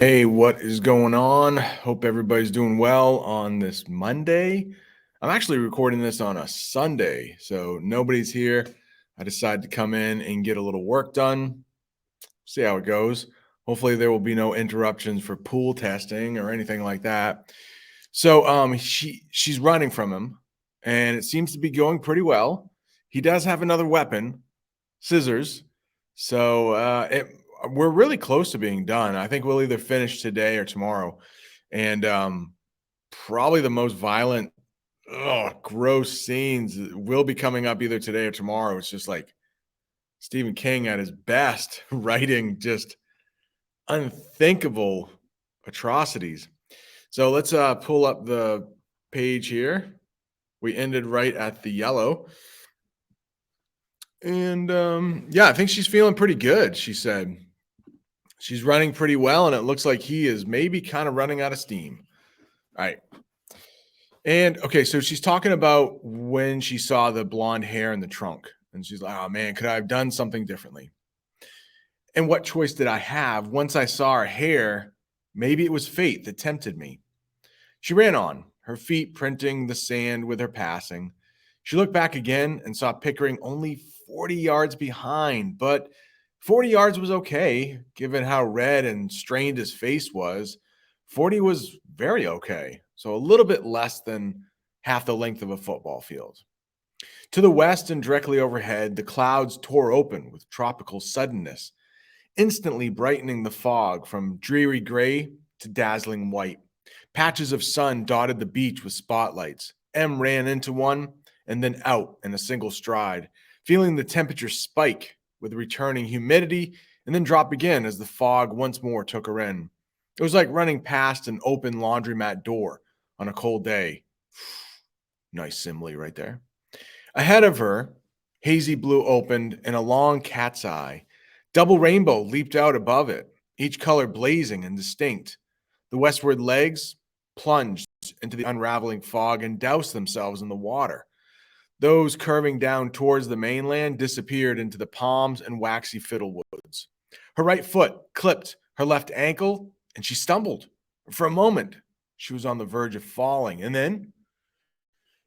Hey, what is going on? Hope everybody's doing well on this Monday. I'm actually recording this on a Sunday, so nobody's here. I decided to come in and get a little work done, see how it goes. Hopefully, there will be no interruptions for pool testing or anything like that. So, she's running from him, and it seems to be going pretty well. He does have another weapon, scissors. So we're really close to being done. I think we'll either finish today or tomorrow. And probably the most violent, gross scenes will be coming up either today or tomorrow. It's just like Stephen King at his best, writing just unthinkable atrocities. So let's pull up the page here. We ended right at the yellow. And yeah, I think she's feeling pretty good, she said. She's running pretty well, and it looks like he is maybe kind of running out of steam. All right. And okay, so she's talking about when she saw the blonde hair in the trunk. And she's like, oh man, could I have done something differently? And what choice did I have? Once I saw her hair, maybe it was fate that tempted me. She ran on, her feet printing the sand with her passing. She looked back again and saw Pickering only 40 yards behind, but 40 yards was okay, given how red and strained his face was. 40 was very okay, so a little bit less than half the length of a football field. To the west and directly overhead, the clouds tore open with tropical suddenness, instantly brightening the fog from dreary gray to dazzling white. Patches of sun dotted the beach with spotlights. M ran into one and then out in a single stride, feeling the temperature spike with returning humidity and then drop again as the fog once more took her in. It was like running past an open laundromat door on a cold day. Nice simile right there. Ahead of her, hazy blue opened in a long cat's eye. Double rainbow leaped out above it, each color blazing and distinct. The westward legs plunged into the unraveling fog and doused themselves in the water. Those curving down towards the mainland disappeared into the palms and waxy fiddlewoods. Her right foot clipped her left ankle, and she stumbled. For a moment, she was on the verge of falling, and then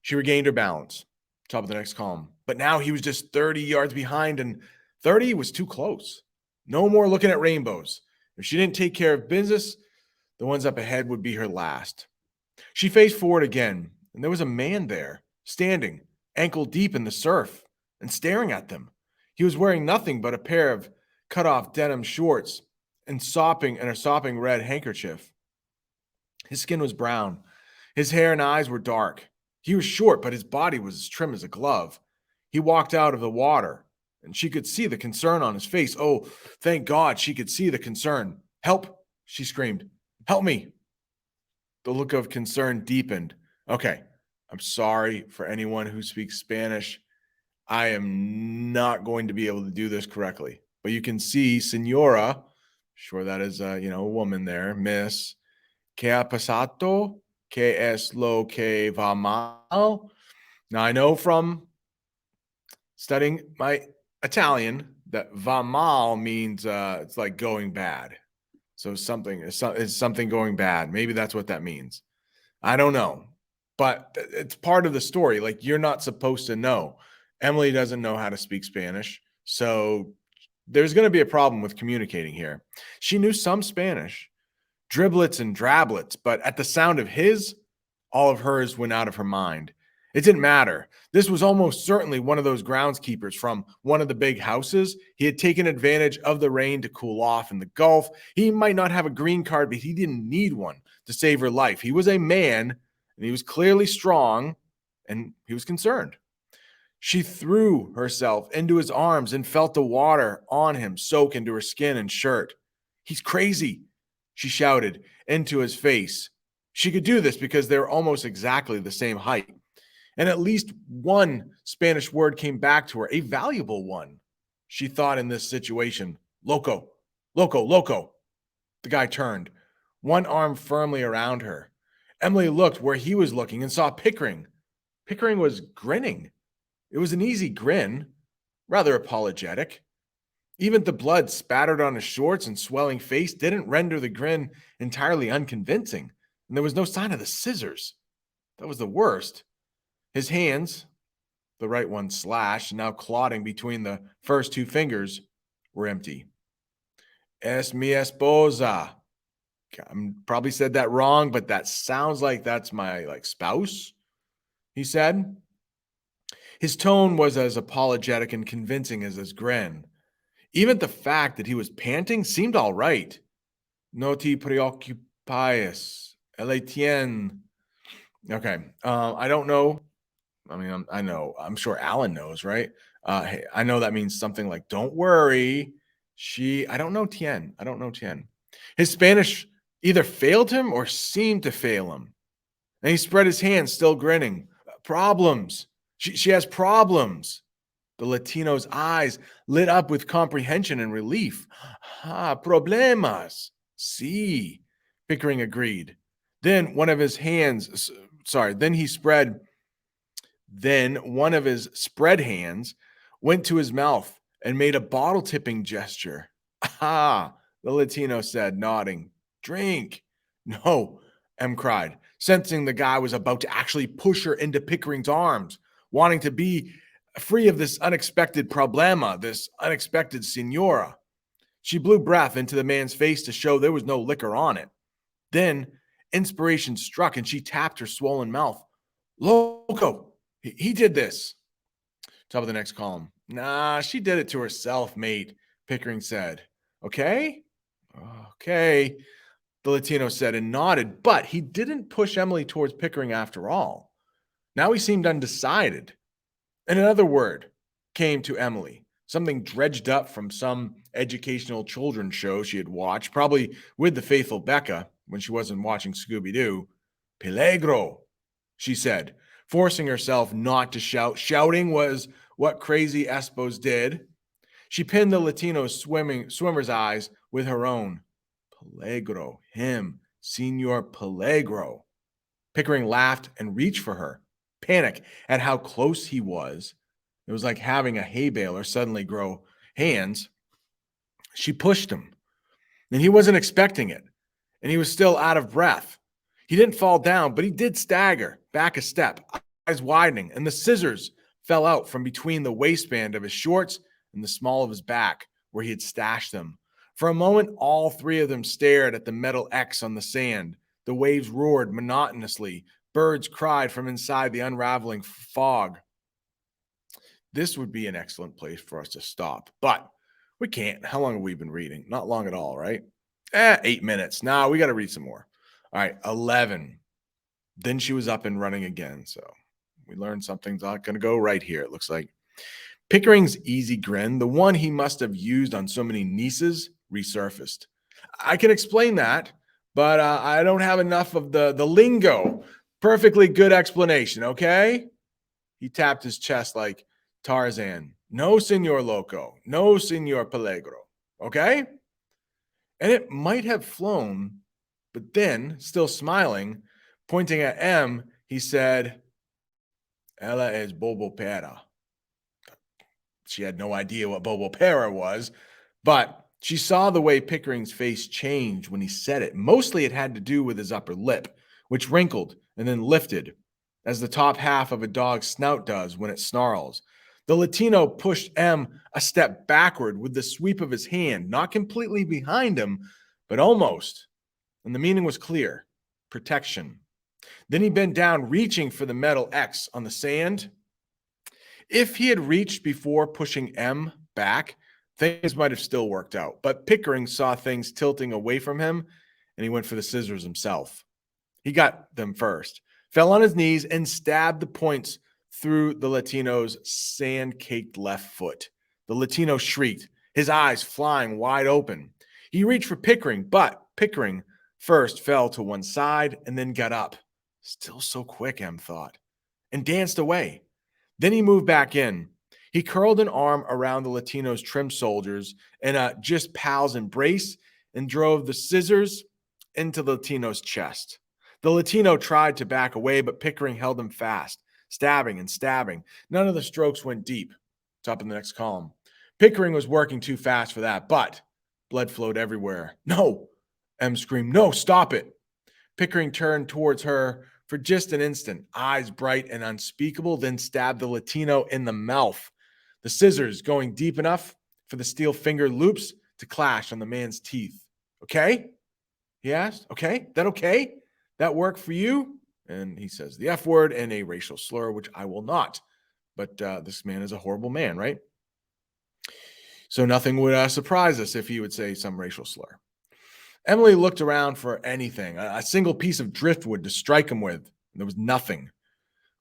she regained her balance, top of the next column. But now he was just 30 yards behind, and 30 was too close. No more looking at rainbows. If she didn't take care of business, the ones up ahead would be her last. She faced forward again, and there was a man there, standing, ankle deep in the surf, and staring at them. He was wearing nothing but a pair of cut-off denim shorts and a sopping red handkerchief. His skin was brown. His hair and eyes were dark. He was short, but his body was as trim as a glove. He walked out of the water, and she could see the concern on his face. Oh, thank God she could see the concern. Help, she screamed. Help me. The look of concern deepened. Okay, I'm sorry for anyone who speaks Spanish. I am not going to be able to do this correctly. But you can see, Senora, sure that is a woman there, Miss. ¿Qué ha pasado? ¿Qué es lo que va mal? Now I know from studying my Italian that va mal means it's like going bad. So something is something going bad. Maybe that's what that means. I don't know. But it's part of the story. Like, you're not supposed to know. Emily doesn't know how to speak Spanish. So there's going to be a problem with communicating here. She knew some Spanish, driblets and drablets, but at the sound of his, all of hers went out of her mind. It didn't matter. This was almost certainly one of those groundskeepers from one of the big houses. He had taken advantage of the rain to cool off in the Gulf. He might not have a green card, but he didn't need one to save her life. He was a man, and he was clearly strong, and he was concerned. She threw herself into his arms and felt the water on him soak into her skin and shirt. He's crazy, she shouted into his face. She could do this because they were almost exactly the same height. And at least one Spanish word came back to her, a valuable one. She thought in this situation, loco, loco, loco. The guy turned, one arm firmly around her. Emily looked where he was looking and saw Pickering. Pickering was grinning. It was an easy grin, rather apologetic. Even the blood spattered on his shorts and swelling face didn't render the grin entirely unconvincing, and there was no sign of the scissors. That was the worst. His hands, the right one slashed, now clotting between the first two fingers, were empty. Es mi esposa. I probably said that wrong, but that sounds like that's my spouse, he said. His tone was as apologetic and convincing as his grin. Even the fact that he was panting seemed all right. No te preocupes. Elle tien. Okay. I don't know. I mean, I know. I'm sure Alan knows, right? Hey, I know that means something like "Don't worry." I don't know Tien. I don't know Tien. His Spanish either failed him or seemed to fail him, and he spread his hands, still grinning. Problems. She has problems. The Latino's eyes lit up with comprehension and relief. Ah, problemas. See, Pickering agreed. Then one of his hands, sorry, then one of his spread hands went to his mouth and made a bottle tipping gesture. Ah, the Latino said, nodding. Drink. No, M cried, sensing the guy was about to actually push her into Pickering's arms, wanting to be free of this unexpected problema, this unexpected senora. She blew breath into the man's face to show there was no liquor on it. Then inspiration struck and she tapped her swollen mouth. Loco, he did this. Top of the next column. Nah, she did it to herself, mate, Pickering said. Okay? Okay, the Latino said and nodded, but he didn't push Emily towards Pickering after all. Now he seemed undecided. And another word came to Emily, something dredged up from some educational children's show she had watched, probably with the faithful Becca when she wasn't watching Scooby Doo. Peligro, she said, forcing herself not to shout. Shouting was what crazy Espos did. She pinned the Latino's swimmer's eyes with her own. Peligro, him, Senor Peligro. Pickering laughed and reached for her. Panic at how close he was. It was like having a hay baler suddenly grow hands. She pushed him, and he wasn't expecting it, and he was still out of breath. He didn't fall down, but he did stagger back a step, eyes widening, and the scissors fell out from between the waistband of his shorts and the small of his back, where he had stashed them. For a moment, all three of them stared at the metal X on the sand. The waves roared monotonously. Birds cried from inside the unraveling fog. This would be an excellent place for us to stop, but we can't. How long have we been reading? Not long at all, right? 8 minutes. Now we got to read some more. All right, 11. Then she was up and running again. So we learned something's not going to go right here, it looks like. Pickering's easy grin, the one he must have used on so many nieces, resurfaced. I can explain that, but I don't have enough of the lingo. Perfectly good explanation, okay? He tapped his chest like Tarzan. No, Senor Loco. No, Senor Peligro. Okay? And it might have flown, but then, still smiling, pointing at M, he said, Ella es Bobo Pera. She had no idea what Bobo Pera was, but she saw the way Pickering's face changed when he said it. Mostly it had to do with his upper lip, which wrinkled and then lifted, as the top half of a dog's snout does when it snarls. The Latino pushed M a step backward with the sweep of his hand, not completely behind him, but almost. And the meaning was clear: protection. Then he bent down, reaching for the metal X on the sand. If he had reached before pushing M back, things might have still worked out. But Pickering saw things tilting away from him, and he went for the scissors himself. He got them first, fell on his knees, and stabbed the points through the Latino's sand-caked left foot. The Latino shrieked, his eyes flying wide open. He reached for Pickering, but Pickering first fell to one side and then got up. Still so quick, M thought, and danced away. Then he moved back in. He curled an arm around the Latino's trim shoulders in a just pals embrace and drove the scissors into the Latino's chest. The Latino tried to back away, but Pickering held him fast, stabbing and stabbing. None of the strokes went deep. Top of the next column. Pickering was working too fast for that, but blood flowed everywhere. No, Em screamed. No, stop it. Pickering turned towards her for just an instant, eyes bright and unspeakable, then stabbed the Latino in the mouth. The scissors going deep enough for the steel finger loops to clash on the man's teeth. Okay? He asked. Okay? That okay? That work for you? And he says the F word and a racial slur, which I will not. But this man is a horrible man, right? So nothing would surprise us if he would say some racial slur. Emily looked around for anything, a single piece of driftwood to strike him with. There was nothing.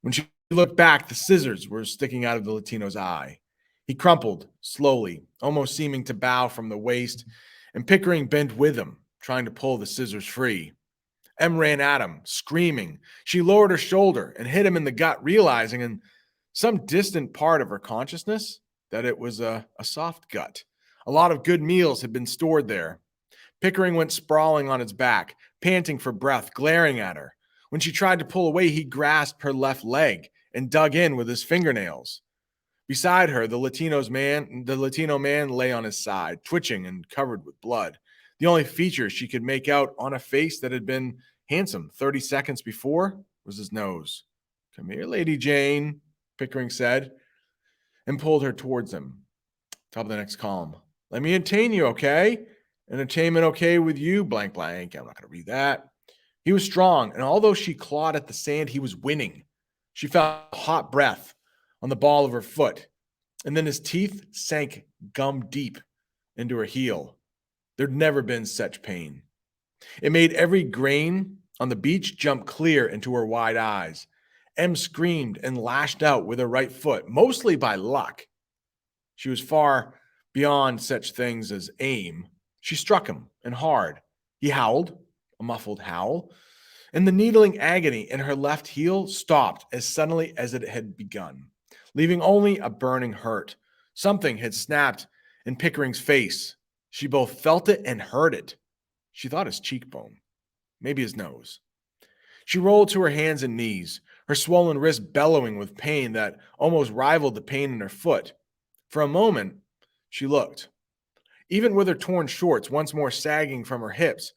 When she looked back, the scissors were sticking out of the Latino's eye. He crumpled slowly, almost seeming to bow from the waist, and Pickering bent with him, trying to pull the scissors free. Em ran at him, screaming. She lowered her shoulder and hit him in the gut, realizing in some distant part of her consciousness that it was a soft gut. A lot of good meals had been stored there. Pickering went sprawling on his back, panting for breath, glaring at her. When she tried to pull away, he grasped her left leg and dug in with his fingernails. Beside her, the Latino man lay on his side, twitching and covered with blood. The only feature she could make out on a face that had been handsome 30 seconds before was his nose. "Come here, Lady Jane," Pickering said, and pulled her towards him. Top of the next column. "Let me entertain you, okay? Entertainment okay with you, blank, blank." I'm not going to read that. He was strong, and although she clawed at the sand, he was winning. She felt hot breath on the ball of her foot, and then his teeth sank gum deep into her heel. There'd never been such pain. It made every grain on the beach jump clear into her wide eyes. Em screamed and lashed out with her right foot, mostly by luck. She was far beyond such things as aim. She struck him, and hard. He howled, a muffled howl, and the needling agony in her left heel stopped as suddenly as it had begun, leaving only a burning hurt. Something had snapped in Pickering's face. She both felt it and heard it. She thought his cheekbone, maybe his nose. She rolled to her hands and knees, her swollen wrist bellowing with pain that almost rivaled the pain in her foot. For a moment, she looked, even with her torn shorts once more sagging from her hips,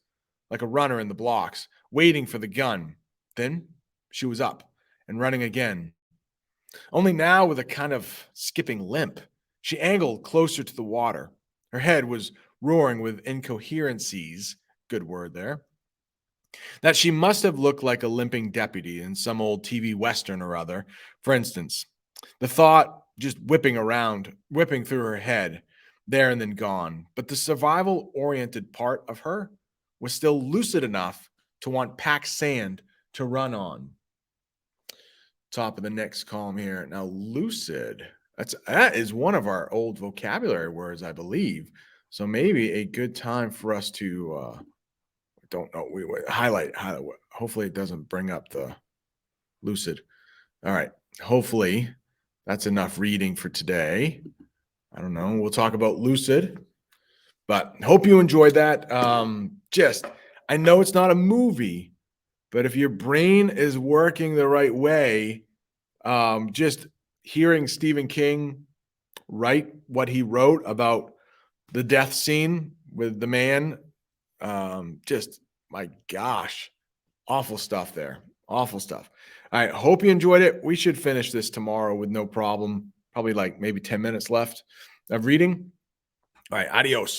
like a runner in the blocks, waiting for the gun. Then she was up and running again, only now with a kind of skipping limp. She angled closer to the water. Her head was roaring with incoherencies, good word there, that she must have looked like a limping deputy in some old TV Western or other. For instance, the thought just whipping through her head, there and then gone. But the survival-oriented part of her was still lucid enough to want packed sand to run on. Top of the next column here. Now, lucid. That is one of our old vocabulary words, I believe. So maybe a good time for us to don't know. We highlight. Hopefully, it doesn't bring up the lucid. All right. Hopefully, that's enough reading for today. I don't know. We'll talk about lucid, but hope you enjoyed that. I know it's not a movie, but if your brain is working the right way, just hearing Stephen King write what he wrote about the death scene with the man, just my gosh, awful stuff there. Awful stuff. All right. Hope you enjoyed it. We should finish this tomorrow with no problem. Probably like maybe 10 minutes left of reading. All right. Adios.